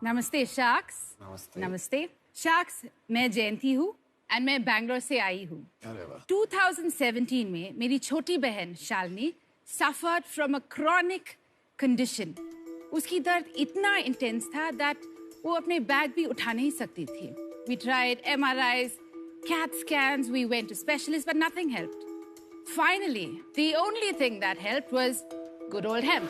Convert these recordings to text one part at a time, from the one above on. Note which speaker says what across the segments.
Speaker 1: नमस्ते शार्क्स। नमस्ते शार्क्स, मैं जयंती हूँ एंड मैं बैंगलोर से आई हूँ। 2017 में मेरी छोटी बहन Shalini suffered from a chronic condition. उसकी दर्द इतना इंटेंस था दैट वो अपने बैग भी उठा नहीं सकती थी। We tried MRIs, CAT scans, we went to specialists, but nothing helped. Finally, the only thing that helped was good old hemp.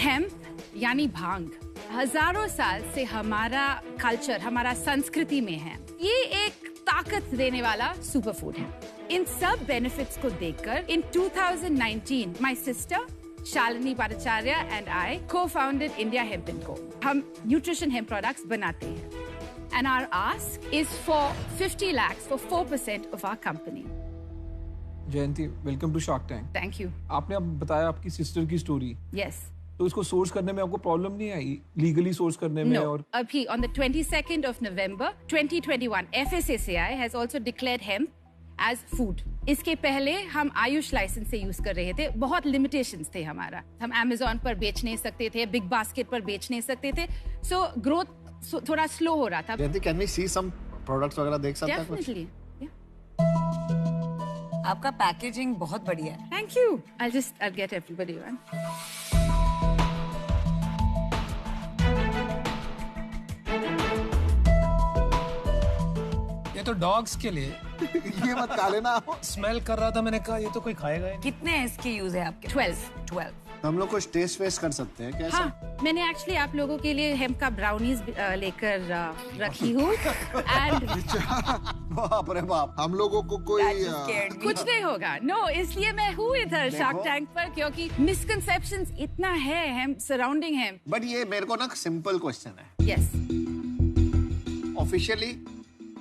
Speaker 1: Hemp यानी भांग हजारों साल से हमारा कल्चर, हमारा संस्कृति में है। ये एक ताकत देने वाला सुपर फूड है। इन सब बेनिफिट्स को देखकर इन 2019 my sister Shalini Bhattacharya and I co-founded India Hemp & Co. हम न्यूट्रिशन हेम्प प्रोडक्ट्स बनाते हैं and our ask is for 50 lakhs for 4% of our company.
Speaker 2: Jayanti, welcome to Shark Tank.
Speaker 1: Thank you.
Speaker 2: आपने अब बताया आपकी सिस्टर की स्टोरी।
Speaker 1: यस।
Speaker 2: तो इसको सोर्स करने में आपको प्रॉब्लम नहीं आई, लीगली सोर्स करने में? और
Speaker 1: अभी on the 22nd of November 2021 FSSAI has also declared hemp as food. इसके पहले हम आयुष लाइसेंस से यूज कर रहे थे। बहुत लिमिटेशंस थे हमारा। हम Amazon पर बेच नहीं सकते थे, बिग बास्केट पर बेच नहीं सकते थे। सो ग्रोथ थोड़ा स्लो हो रहा था।
Speaker 3: Can we see some products वगैरह देख सकते हैं?
Speaker 1: डेफिनेटली।
Speaker 4: आपका पैकेजिंग बहुत बढ़िया है।
Speaker 1: Thank you. I'll get everybody one.
Speaker 5: ये तो डॉग्स के लिए।
Speaker 3: ये मत खा लेना।
Speaker 5: स्मेल कर रहा था, मैंने कहा ये तो कोई खाएगा ही।
Speaker 4: कितने इसके यूज है आपके? 12।
Speaker 3: हम लोग कुछ टेस्ट वेस्ट कर सकते हैं क्या?
Speaker 1: हाँ, मैंने एक्चुअली आप लोगों के लिए हेम्प का ब्राउनीज लेकर रखी हूँ एंड
Speaker 3: बाप रे बाप, हम लोगों को कोई
Speaker 1: कुछ नहीं होगा। नो, इसलिए मैं हूँ इधर शार्क टैंक पर, क्योंकि मिसकंसेप्शंस इतना है हेम्प सराउंडिंग हेम्प।
Speaker 3: बट ये मेरे को ना सिंपल क्वेश्चन है।
Speaker 1: यस।
Speaker 3: ऑफिशियली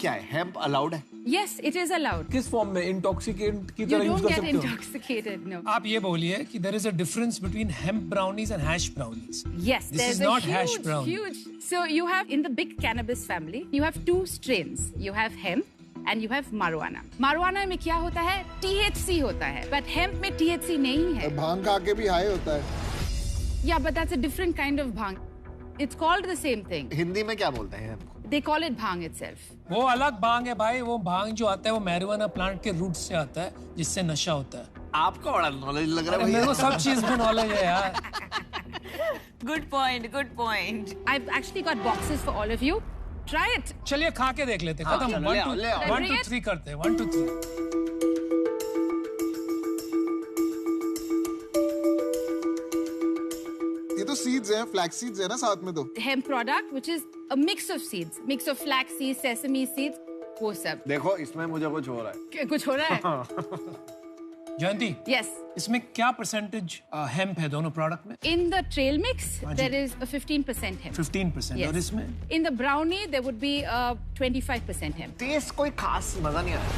Speaker 3: क्या है, हेम्प अलाउड है?
Speaker 1: Yes, it is allowed.
Speaker 2: किस फॉर्म में? इंटॉक्सिकेंट की
Speaker 1: You
Speaker 2: तरह यूज
Speaker 1: don't
Speaker 2: कर
Speaker 1: get
Speaker 2: सकते हो?
Speaker 1: intoxicated, no.
Speaker 5: आप ये बोलिए कि there is a difference between hemp brownies and hash brownies.
Speaker 1: Yes,
Speaker 5: This
Speaker 1: there's
Speaker 5: is not
Speaker 1: a
Speaker 5: hash
Speaker 1: huge,
Speaker 5: brownie.
Speaker 1: huge. So you have in the big cannabis family, you have two strains. You have hemp and you have marijuana. Marijuana में क्या होता है? THC होता है, but hemp में THC नहीं है.
Speaker 3: भांग खा के भी हाई होता है।
Speaker 1: Yeah, but that's a different kind of bhang. It's called the same thing.
Speaker 3: Hindi में क्या बोलते हैं हमको?
Speaker 1: They call it bhang itself.
Speaker 5: वो अलग भांग है भाई। वो भांग जो आता है वो मैरिजुआना प्लांट के रूट से आता है, जिससे नशा होता है।
Speaker 3: आपको बड़ा नॉलेज लग रहा है।
Speaker 5: मेरे को सब चीज में नॉलेज है यार।
Speaker 4: Good point.
Speaker 1: I've actually got boxes for all of you. Try it.
Speaker 5: चलिए खा के देख लेते हैं। खत्म। 1 2 3 करते हैं। 1 2 3।
Speaker 3: ये तो सीड्स हैं, फ्लैक्स सीड्स है ना साथ में तो।
Speaker 1: Hemp product, which is a mix of seeds, mix of flax seeds, sesame seeds, वो सब।
Speaker 3: देखो इसमें मुझे कुछ हो रहा है।
Speaker 1: कुछ हो रहा है?
Speaker 5: जयंती,
Speaker 1: Yes.
Speaker 5: इसमें क्या परसेंटेज हेम्प है दोनों प्रोडक्ट में?
Speaker 1: In the trail mix, there is a 15% hemp.
Speaker 5: 15%।
Speaker 1: Yes.
Speaker 5: और इसमें?
Speaker 1: In the brownie, there would be 25% hemp.
Speaker 3: Test कोई खास मजा नहीं आया।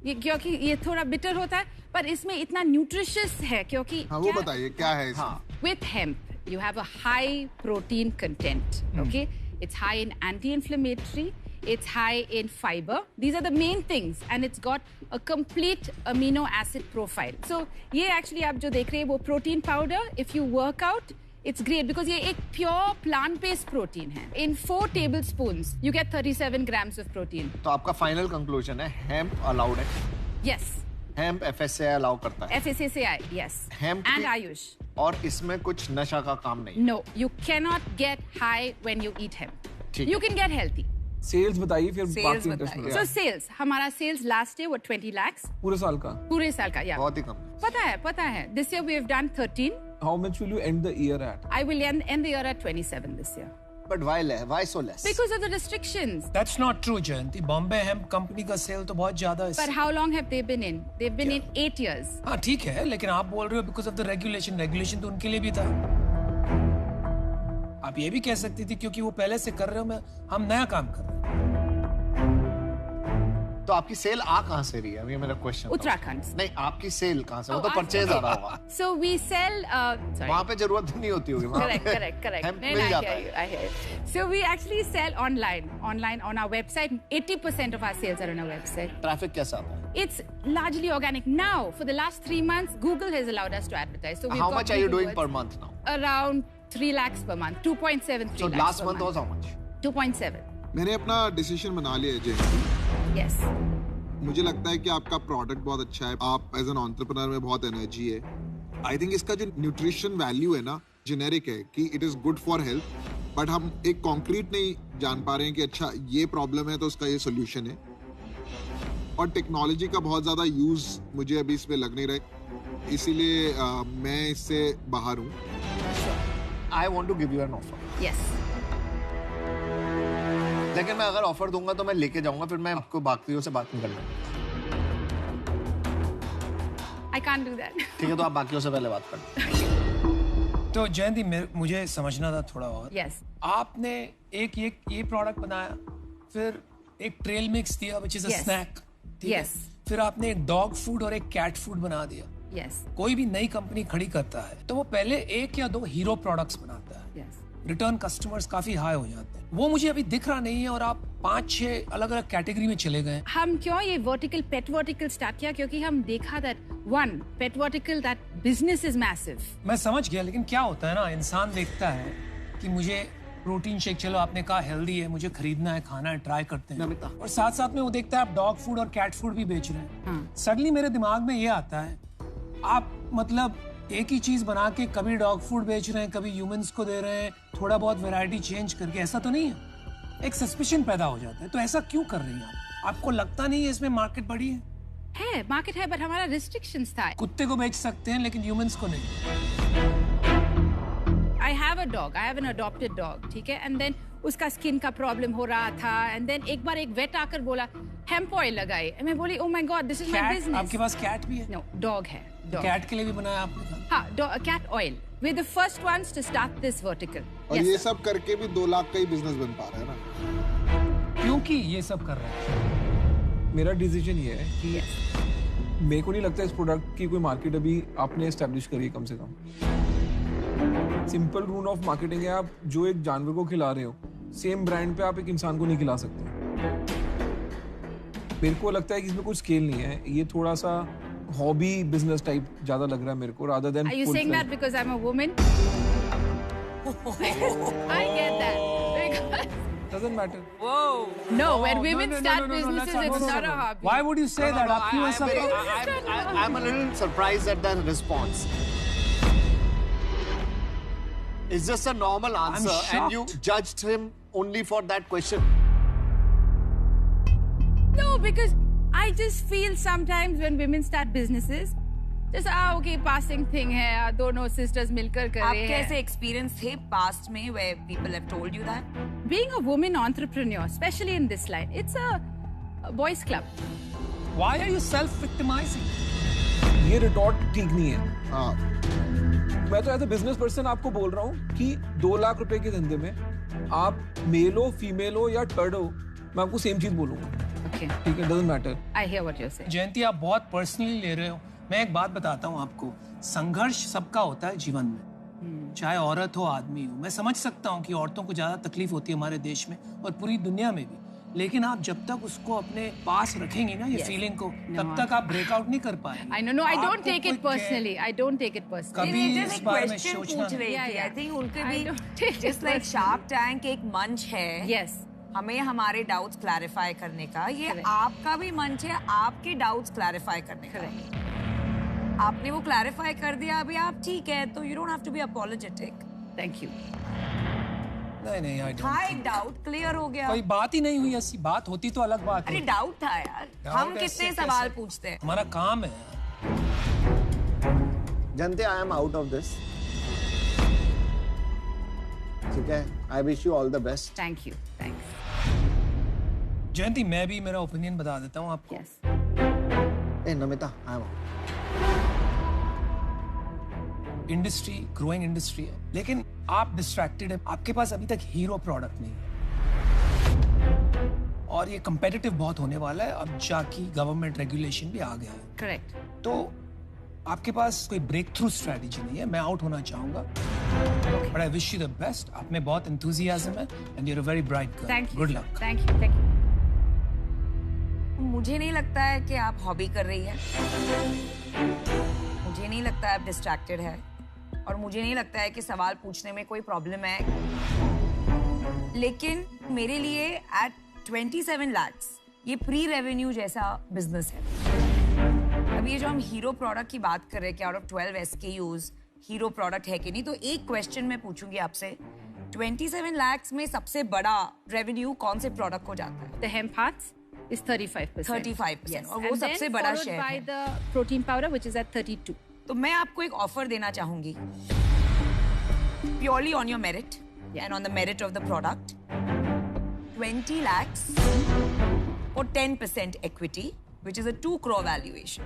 Speaker 1: ये क्योंकि ये थोड़ा बिटर होता है, पर इसमें इतना न्यूट्रिशियस है क्योंकि
Speaker 3: हाँ, वो बताइए क्या है इसमें?
Speaker 1: हाँ. With hemp, you have a high protein content. Okay, it's high in anti-inflammatory. It's high in fiber. These are the main things, and it's got a complete amino acid profile. So ये actually आप जो देख रहे हैं वो protein powder. If you work out, it's great because ये एक pure plant-based protein है. In 4 tablespoons, you get 37 grams of protein.
Speaker 3: तो आपका फाइनल कंक्लूजन है हेम्प अलाउड है?
Speaker 1: Yes.
Speaker 3: हेम्प FSSAI अलाउ करता है?
Speaker 1: FSSAI, yes.
Speaker 3: Hemp
Speaker 1: and
Speaker 3: की-
Speaker 1: Ayush.
Speaker 3: और इसमें कुछ नशा का काम नहीं?
Speaker 1: No, you cannot get high when you eat hemp.
Speaker 3: ठीक
Speaker 1: You can get healthy.
Speaker 2: Sales बताइए फिर
Speaker 4: Sales
Speaker 2: बाकी
Speaker 4: बताइए।
Speaker 2: इंटरेस्ट
Speaker 1: So sales, हमारा sales last year was 20 lakhs.
Speaker 2: पूरे साल का।
Speaker 1: पूरे साल का, yeah.
Speaker 3: बहुत ही कम है।
Speaker 1: पता है. This year we have done 13.
Speaker 2: How much will you end the year at?
Speaker 1: I will end the year at 27 this year.
Speaker 3: But why so less?
Speaker 1: Because of the restrictions.
Speaker 5: That's not true, Jayanti. Bombay hemp company का cell तो बहुत ज्यादा है।
Speaker 1: But how long have they been in? They've been in 8 years.
Speaker 5: हाँ ठीक है, लेकिन आप बोल रहे हो because of the regulation. Regulation तो उनके लिए भी था। आप ये भी कह सकती थी क्योंकि वो पहले से कर रहे हो, हम नया काम कर रहे हैं।
Speaker 3: तो आपकी सेल आ कहाँ से रही है? ये मेरा क्वेश्चन।
Speaker 1: उत्तराखंड।
Speaker 3: नहीं, आपकी सेल कहाँ से? वो तो परचेज आ रहा होगा।
Speaker 1: So we sell.
Speaker 3: वहाँ पे जरूरत नहीं होती होगी।
Speaker 1: Correct.
Speaker 3: मिल जाता है।
Speaker 1: I hear you. So we actually sell online on our website. 80% of our sales are on our website.
Speaker 3: Traffic कैसा आता है?
Speaker 1: It's largely organic. Now, for the last 3 months, Google has allowed us to advertise. So we've
Speaker 3: How
Speaker 1: got
Speaker 3: much are you
Speaker 1: Google
Speaker 3: doing per month now?
Speaker 1: Around 3 lakhs per month. 2.73
Speaker 3: So
Speaker 1: lakhs
Speaker 3: last
Speaker 1: per
Speaker 3: month was how much?
Speaker 1: 2.7.
Speaker 6: मैंने अपना decision बना लिया है जयंती।
Speaker 1: Yes.
Speaker 6: मुझे लगता है कि आपका प्रोडक्ट बहुत अच्छा है, आप एज एन एंटरप्रेन्योर में बहुत एनर्जी है। आई थिंक इसका जो न्यूट्रिशन वैल्यू है ना, जेनेरिक है कि it is good for health, but हम एक कॉन्क्रीट नहीं जान पा रहे हैं कि अच्छा ये प्रॉब्लम है तो उसका ये सोल्यूशन है। और टेक्नोलॉजी का बहुत ज्यादा यूज मुझे अभी इसमें लग नहीं रहा, इसीलिए मैं इससे बाहर हूँ।
Speaker 3: I want to give you an offer.
Speaker 1: Yes.
Speaker 3: लेकिन मैं अगर ऑफर दूंगा तो मैं लेके जाऊंगा, फिर मैं आपको बाकियों से बात नहीं करना।
Speaker 1: I can't do that.
Speaker 3: ठीक है, तो आप बाकियों से पहले बात कर।
Speaker 5: तो जयंती मुझे समझना था थोड़ा और।
Speaker 1: Yes.
Speaker 5: आपने एक ये प्रोडक्ट बनाया, फिर एक ट्रेल मिक्स दिया which is a
Speaker 1: Yes.
Speaker 5: snack, ठीक है?
Speaker 1: Yes.
Speaker 5: फिर आपने एक डॉग फूड और एक कैट फूड बना दिया।
Speaker 1: Yes.
Speaker 5: कोई भी नई कंपनी खड़ी करता है तो वो पहले 1 या 2 हीरो प्रोडक्ट्स बनाता है।
Speaker 1: Yes.
Speaker 5: रिटर्न कस्टमर्स काफी हाई हो जाते हैं, वो मुझे अभी दिख रहा नहीं है और आप 5-6 अलग अलग कैटेगरी में चले गए।
Speaker 1: हम क्यों ये पेट वर्टिकल स्टार्ट किया? क्योंकि हम देखा that pet vertical that business is massive.
Speaker 5: मैं समझ गया, लेकिन क्या होता है ना, इंसान देखता है कि मुझे प्रोटीन शेक, चलो आपने कहा हेल्दी है, मुझे खरीदना है, खाना है, ट्राई करते हैं, और साथ साथ में वो देखता है आप डॉग फूड और कैट फूड भी बेच रहे हैं। सडनली मेरे दिमाग में ये आता है, आप मतलब एक ही चीज बना के कभी डॉग फूड बेच रहे हैं, कभी ह्यूमंस को दे रहे हैं, थोड़ा बहुत वैरायटी चेंज करके, ऐसा तो नहीं है? एक सस्पिशन पैदा हो जाता है। तो ऐसा क्यों कर रही हैं आप? आपको लगता नहीं है इसमें मार्केट बड़ी है?
Speaker 1: मार्केट है, बट हमारा रिस्ट्रिक्शंस था।
Speaker 5: कुत्ते को बेच सकते हैं लेकिन ह्यूमंस को नहीं।
Speaker 1: I have a dog. I have an adopted dog, ठीक है? And then उसका स्किन का प्रॉब्लम हो रहा था, and then एक बार एक वेट आकर बोला हेम्प ऑयल लगाए, मैं बोली oh my god, this is my business.
Speaker 5: आपके पास कैट भी है?
Speaker 1: No, dog है।
Speaker 5: कैट के लिए भी बनाया आपने?
Speaker 1: हाँ, cat oil. We're the first ones to start this vertical.
Speaker 6: और
Speaker 1: Yes,
Speaker 6: ये
Speaker 1: sir.
Speaker 6: सब करके भी 2 लाख का ही बिजनेस बन पा रहा है ना।
Speaker 5: क्योंकि ये सब कर रहे हैं।
Speaker 2: मेरा डिसीजन ये है कि
Speaker 1: Yes.
Speaker 2: मेरे को नहीं लगता इस प्रोडक्ट की कोई मार्केट अभी आपने एस्टेब्लिश करी है कम से कम। सिंपल रूल ऑफ मार्केटिंग है, आप जो एक जानवर को खिला रहे हो, सेम ब्रांड पे आप एक इंसान को नहीं खिला सकते। मेरे को लगता है कि इसमें कुछ स्केल नहीं है, ये थोड़ा सा हॉबी बिजनेस टाइप ज्यादा लग रहा है मेरे को, rather than
Speaker 1: Are you saying that because I'm a woman? I get that. Because
Speaker 2: doesn't matter.
Speaker 1: no, when women
Speaker 5: no,
Speaker 1: start
Speaker 5: no, no,
Speaker 1: businesses,
Speaker 5: let's
Speaker 1: it's
Speaker 5: not-
Speaker 1: not a hobby.
Speaker 5: Why would you say that? आप क्यों ऐसा?
Speaker 3: I'm a little surprised at that response. It's just a normal answer, and you judged him only for that question.
Speaker 1: No, because I just feel sometimes when women start businesses, just okay, passing thing है, दोनों sisters मिलकर कर रहे
Speaker 4: आपके
Speaker 1: हैं।
Speaker 4: ऐसे experience थे past में where people have told you that?
Speaker 1: Being a woman entrepreneur, especially in this line, it's a boys club.
Speaker 5: Why are you self-victimizing?
Speaker 2: ये रिटॉर्ट ठीक नहीं है।
Speaker 6: हाँ,
Speaker 2: मैं तो एज अ बिजनेस पर्सन आपको बोल रहा हूँ कि 2 लाख रुपए के धंधे में आप मेल हो, फीमेल हो या टर्ड हो, मैं आपको सेम चीज बोलूंगा।
Speaker 1: Okay,
Speaker 2: ठीक है, doesn't matter.
Speaker 1: I hear what you're saying.
Speaker 5: जयंती, आप बहुत पर्सनली ले रहे हो। मैं एक बात बताता हूँ आपको, संघर्ष सबका होता है जीवन में, चाहे औरत हो आदमी हो। मैं समझ सकता हूँ कि औरतों को ज्यादा तकलीफ होती है हमारे देश में और पूरी दुनिया में भी, लेकिन आप जब तक उसको अपने पास रखेंगे ना ये
Speaker 1: Yes.
Speaker 5: फीलिंग को, तब तक आप ब्रेकआउट नहीं कर पाएंगे।
Speaker 1: I know, no, I don't
Speaker 5: आपको
Speaker 1: take it
Speaker 5: कोई
Speaker 1: personally. I don't take it personally.
Speaker 5: कभी
Speaker 4: नहीं,
Speaker 5: इस
Speaker 4: just
Speaker 5: बारे में
Speaker 4: question
Speaker 5: सोचना
Speaker 4: पूछ
Speaker 5: नहीं।
Speaker 4: रही
Speaker 1: Yeah,
Speaker 4: थी।
Speaker 1: yeah.
Speaker 4: I think उनके
Speaker 1: I
Speaker 4: भी
Speaker 1: don't take it
Speaker 4: just like
Speaker 1: personally.
Speaker 4: Shark Tank एक मंच है।
Speaker 1: Yes.
Speaker 4: हमें हमारे डाउट्स क्लैरिफाई करने का, ये
Speaker 1: Correct.
Speaker 4: आपका भी मंच है आपके डाउट्स क्लैरिफाई करने का।
Speaker 1: Correct.
Speaker 4: आपने वो क्लैरिफाई कर दिया, अभी आप ठीक है, तो you don't have to be apologetic।
Speaker 1: Thank you.
Speaker 5: नहीं, I don't
Speaker 4: था
Speaker 5: think।
Speaker 4: एक डाउट क्लियर हो गया।
Speaker 5: कोई बात ही नहीं हुई, ऐसी बात होती तो अलग बात
Speaker 4: अरे
Speaker 5: है।
Speaker 4: डाउट था यार, हम
Speaker 5: Doubt
Speaker 4: कितने
Speaker 5: ऐसे
Speaker 4: सवाल
Speaker 5: कैसे?
Speaker 4: पूछते हैं।
Speaker 5: हमारा काम है।
Speaker 3: जनते, I am out of this. ठीक है, I wish you all the best.
Speaker 1: Thank you. Thanks.
Speaker 5: जयंती, मैं भी मेरा ओपिनियन बता देता हूँ आपको।
Speaker 1: Yes.
Speaker 3: Hey, Namita, I am out.
Speaker 5: Industry growing industry है, लेकिन आप डिस्ट्रैक्टेड है, आपके पास अभी तक हीरो प्रोडक्ट नहीं है। और ये competitive बहुत होने वाला है, अब जाके गवर्नमेंट रेगुलेशन भी आ गया है।
Speaker 1: Correct.
Speaker 5: तो आपके पास कोई ब्रेक थ्रू स्ट्रेटजी नहीं है, मैं आउट होना चाहूंगा, but I wish you the best. आप में बहुत एंथुसियाज्म है and you are a very bright girl.
Speaker 1: Thank you.
Speaker 5: Good luck.
Speaker 1: Thank you. Thank you.
Speaker 4: मुझे नहीं लगता है कि आप हॉबी कर रही है, मुझे नहीं लगता है आप डिस्ट्रैक्टेड है, और मुझे नहीं लगता है कि सवाल पूछने में कोई प्रॉब्लम है। लेकिन मेरे लिए एट 27 lakhs ये प्री रेवेन्यू जैसा बिजनेस है। अब ये जो हम हीरो प्रोडक्ट की बात कर रहे हैं कि out of 12 SKUs hero product है कि नहीं, तो एक क्वेश्चन मैं पूछूंगी आपसे, 27 lakhs में सबसे बड़ा रेवेन्यू कौन से प्रोडक्ट को जाता है?
Speaker 1: The hemp hearts is 35%.
Speaker 4: 35%,
Speaker 1: Yes.
Speaker 4: और वो
Speaker 1: And
Speaker 4: सबसे
Speaker 1: then
Speaker 4: बड़ा
Speaker 1: followed
Speaker 4: शेयर
Speaker 1: by
Speaker 4: है।
Speaker 1: the protein powder, which is at 32.
Speaker 4: तो मैं आपको एक ऑफर देना चाहूंगी, purely on your merit and on the merit of the product, 20 lakhs for 10% equity, which is a 2 crore valuation,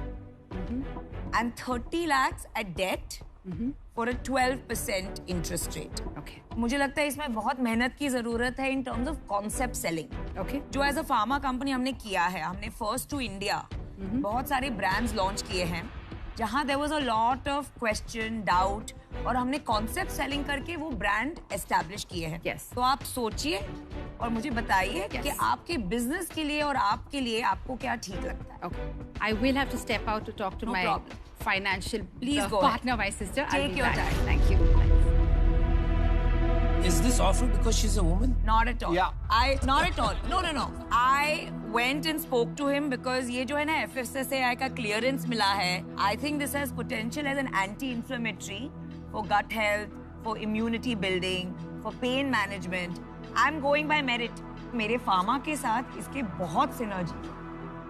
Speaker 4: and 30 lakhs at debt for a 12% interest rate.
Speaker 1: Okay.
Speaker 4: मुझे लगता है इसमें बहुत मेहनत की जरूरत है in terms of concept selling.
Speaker 1: Okay.
Speaker 4: जो एज अ फार्मा कंपनी हमने किया है, हमने फर्स्ट टू इंडिया बहुत सारे ब्रांड्स लॉन्च किए हैं जहां there was a lot of question, doubt, और हमने कॉन्सेप्ट सेलिंग करके वो ब्रांड एस्टैब्लिश किए हैं।
Speaker 1: Yes.
Speaker 4: तो आप सोचिए और मुझे बताइए कि आपके बिजनेस के लिए और आपके लिए आपको क्या ठीक लगता है।
Speaker 1: Okay. I will have to step out to talk to
Speaker 4: No
Speaker 1: my
Speaker 4: problem.
Speaker 1: financial
Speaker 4: Please go ahead.
Speaker 1: partner, my sister. I'll
Speaker 4: Take
Speaker 1: be
Speaker 4: your
Speaker 1: back.
Speaker 4: time.
Speaker 1: Thank you.
Speaker 5: Is this offer because she's a woman?
Speaker 4: Not at all.
Speaker 3: Yeah.
Speaker 4: Not at all. No. I went and spoke to him because ये जो है ना FSSAI का clearance मिला है. I think this has potential as an anti-inflammatory for gut health, for immunity building, for pain management. I'm going by merit. मेरे pharma के साथ इसके बहुत synergy,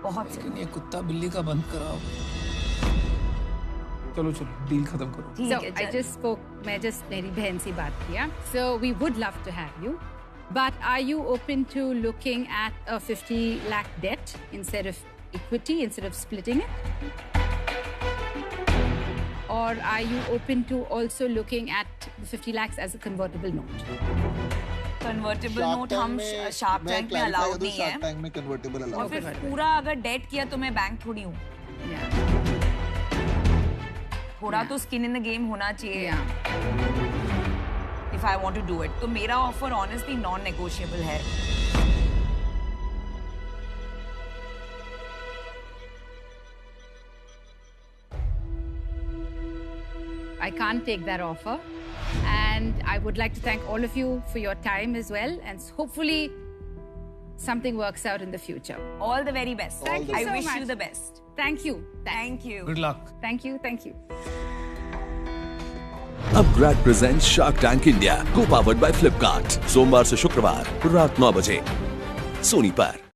Speaker 4: बहुत
Speaker 5: लेकिन
Speaker 4: synergy.
Speaker 5: ये कुत्ता बिल्ली का बंद कराओ।
Speaker 2: चलो डील खत्म करो।
Speaker 4: ठीक
Speaker 1: So
Speaker 4: है,
Speaker 1: I
Speaker 4: चल।
Speaker 1: just spoke. मैं just मेरी बहन से बात किया. So we would love to have you, but are you open to looking at a 50 lakh debt instead of equity, instead of splitting it? Or are you open to also looking at the 50 lakhs as a convertible note?
Speaker 4: Convertible note हम Shark Tank में allowed नहीं है।
Speaker 6: Shark Tank में convertible
Speaker 4: और
Speaker 6: allowed
Speaker 4: फिर पूरा अगर date किया तो मैं बैंक थोड़ी हूँ।
Speaker 1: Yeah.
Speaker 4: थोड़ा तो स्किन इन द गेम होना चाहिए।
Speaker 1: Yeah.
Speaker 4: If I want to do it, तो मेरा ऑफर ऑनेस्टली नॉन नेगोशिएबल है।
Speaker 1: I can't take that offer. And I would like to thank all of you for your time as well. And hopefully something works out in the future.
Speaker 4: All the very best.
Speaker 1: Thank you
Speaker 4: I
Speaker 1: so
Speaker 4: wish
Speaker 1: much.
Speaker 4: you the best.
Speaker 1: Thank you.
Speaker 4: Thank you.
Speaker 5: Good luck.
Speaker 1: Thank you. Thank you.
Speaker 7: Upgrade presents shark tank India, को powered by Flipkart, सोमवार से शुक्रवार रात 9 बजे सोनी पर।